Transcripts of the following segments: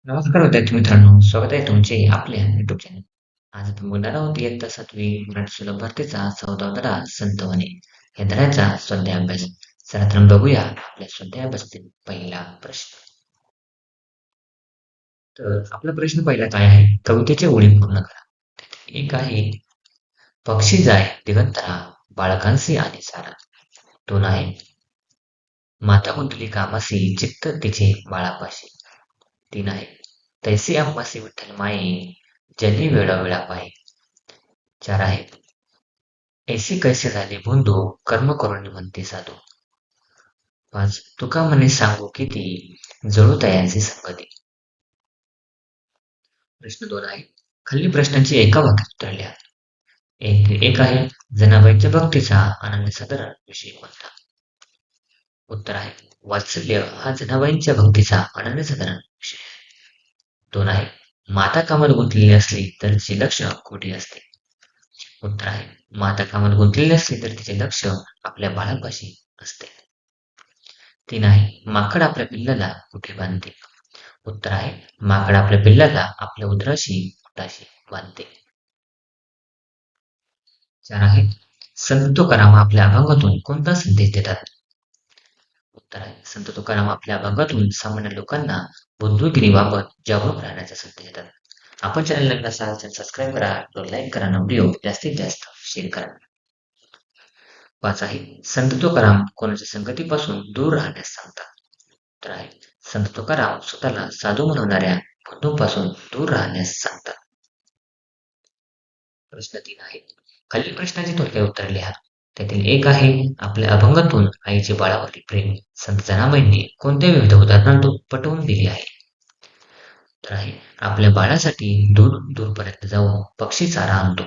नमस्कार विद्यार्थी मित्रांनो, स्वागत आहे तुमचे आपल्या युट्यूब चॅनल. आज आपण बोलणार आहोत इयत्ता 7वी मराठी सुलभ भरतीचा 14वा धडा संतवने या धड्याचा स्वाध्याय अभ्यास. चला तर बघूया आपल्या स्वाध्याय अभ्यासातील पहिला प्रश्न. तर आपला प्रश्न पहिला काय आहे? कवितेचे ओळी पूर्ण करा. एक आहे, पक्षी जाय दिगंतरा बाळकांसी आणि सारा. दोन आहे, माता गुंतली कामासी चित्त तिचे बाळापाशी. तीन आहे, तैसी आम्हासी विठ्ठल माये जली वेळोवेळा पायी. चार आहे, ऐसी कैसे झाले बंधू कर्म करून म्हणते साधू. पाच, तुका म्हणे सांगू किती जळू तयांची संगती. प्रश्न दोन आहे, खालील प्रश्नांची एका वाक्यात उत्तर लिहा. एक आहे, जनाबाईच्या भक्तीचा अनन्य साधारण विषय कोणता? उत्तर आहे, वात्सल्य हा जनाबाईंच्या भक्तीचा अनन्यसाधारण विषय आहे. दोन आहे, माता कामात गुंतलेली असली तर तिचे लक्ष कुठे असते? उत्तर आहे, माता कामात गुंतलेली असली तर तिचे लक्ष आपल्या बाळापाशी असते. तीन आहे, माकड आपल्या पिल्लाला कुठे बांधते? उत्तर आहे, माकड आपल्या पिल्लाला आपल्या उदराशी पोटाशी बांधते. चार आहे, संत तुकाराम आपल्या अभंगातून कोणता संदेश देतात? उत्तर आहे, संत तुकाराम आपल्या अभंगातून सामान्य लोकांना बंधुगिरीबाबत जागरूक राहण्याचा संदेश देतात. आपण चॅनल नवीन असाल तर सबस्क्राईब करा, लाईक करा आणि व्हिडिओ जास्तीत जास्त शेअर करा. पाच आहे, संत तुकाराम कोणाच्या संगतीपासून दूर राहण्यास सांगतात? तर आहे, संत तुकाराम स्वतःला साधू म्हणवणाऱ्या बंधूंपासून दूर राहण्यास सांगतात. प्रश्न तीन आहे, खालील प्रश्नाची थोडक्यात उत्तर लिहा. त्यातील एक आहे, आपल्या अभंगातून आईचे बाळावरील प्रेम संत जनाबाईंनी कोणत्या विविध उदाहरणांतून पटवून दिले आहे? तर आहे, आपल्या बाळासाठी दूर दूरपर्यंत जाऊन पक्षी चारा आणतो.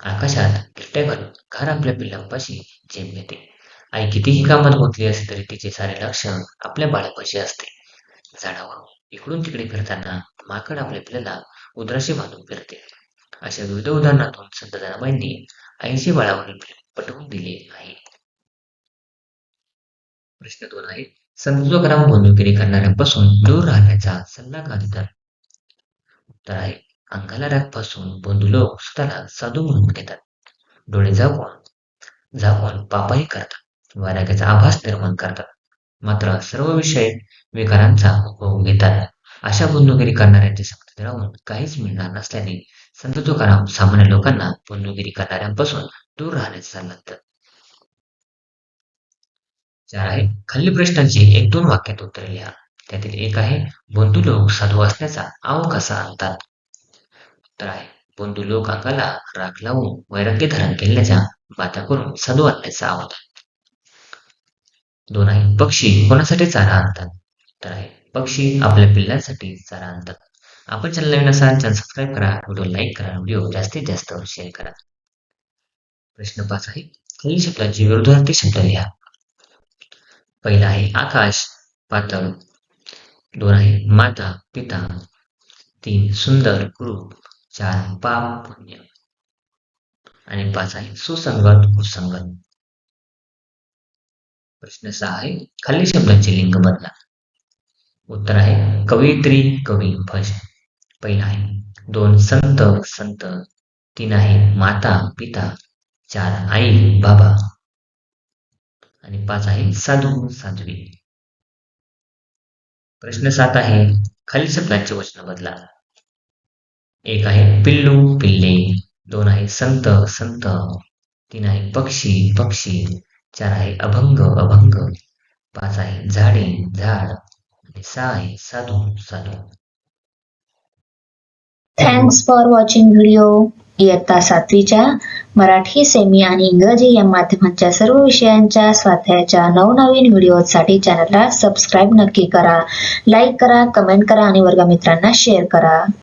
आकाशात गिरट्या घालून घर आपल्या पिल्लांपाशी झेप घेते. आई कितीही कामात गुंतली असली तरी तिचे सारे लक्ष आपल्या बाळापाशी असते. झाडावर इकडून तिकडे फिरताना माकड आपल्या पिल्लाला उदराशी बांधून फिरते. अशा विविध उदाहरणातून संत जनाबाईंनी आईचे बाळावरील प्रेम पटवून दिले आहे. प्रश्न दोन आहे, संत तुकाराम बंधुगिरी करणाऱ्यांपासून दूर राहण्याचा सल्ला का देतात? उत्तर आहे, अंगाला राग पासून बंधू लोक स्वतःला साधू म्हणून घेतात. डोळे झाकून झाकून पापही करतात. वैराग्याचा आभास निर्माण करतात. मात्र सर्व विषय विकारांचा उपभोग घेतात. अशा बंधुगिरी करणाऱ्यांची संगतीत राहून काहीच मिळणार नसल्याने संत तुकाराम सामान्य लोकांना बंधुगिरी करणाऱ्यांपासून दूर राहण्याचा सल्ला देतात. चार आहे, खालील प्रश्नांची एक दोन वाक्यात उत्तरे लिहा. त्यातील एक आहे, बंधू लोक साधू असण्याचा आव कसा आणतात? उत्तर आहे, बंधू लोक अंगाला राख लावून वैराग्य धारण केल्याच्या बाता करून साधू आणण्याचा आव आणतात. दोन आहे, पक्षी कोणासाठी चारा आणतात? तर आहे, पक्षी आपल्या पिल्लांसाठी चारा आणतात. आपण चॅनल नवीन असाल चॅनल सबस्क्राईब करा, व्हिडिओ लाईक करा, व्हिडिओ जास्तीत जास्त शेअर करा. प्रश्न पाच आहे, खालील शब्दांची विरुद्धार्थी शब्द लिहा. पहिला आहे, आकाश पातळ. दोन आहे, माता पिता. तीन, सुंदर रूप. चार, पाप पुण्य. आणि पाच आहे, सुसंगत कुसंगत. प्रश्न सहा आहे, खालील शब्दांचे लिंग बदला. उत्तर आहे, कवयित्री कवी भज. पहिला आहे, दोन, संत संत. तीन आहे, माता पिता. चार, आई बाबा. आणि पाच आहे, साधू साध्वी. प्रश्न सात आहे, खालील शब्दांचे वचन बदला. एक आहे, पिल्लू पिल्ले. दोन आहे, संत संत. तीन आहे, पक्षी पक्षी. चार आहे, अभंग अभंग. पाच आहे, झाडे झाड. आणि सहा आहे, साधू साधू. Thanks for watching video. इयत्ता 7वीच्या मराठी, सेमी आणि इंग्रजी या माध्यमांच्या सर्व विषयांच्या स्वाध्यायाच्या नवनवीन व्हिडिओसाठी चॅनलला सबस्क्राईब नक्की करा. लाईक करा, कमेंट करा आणि वर्गमित्रांना शेअर करा.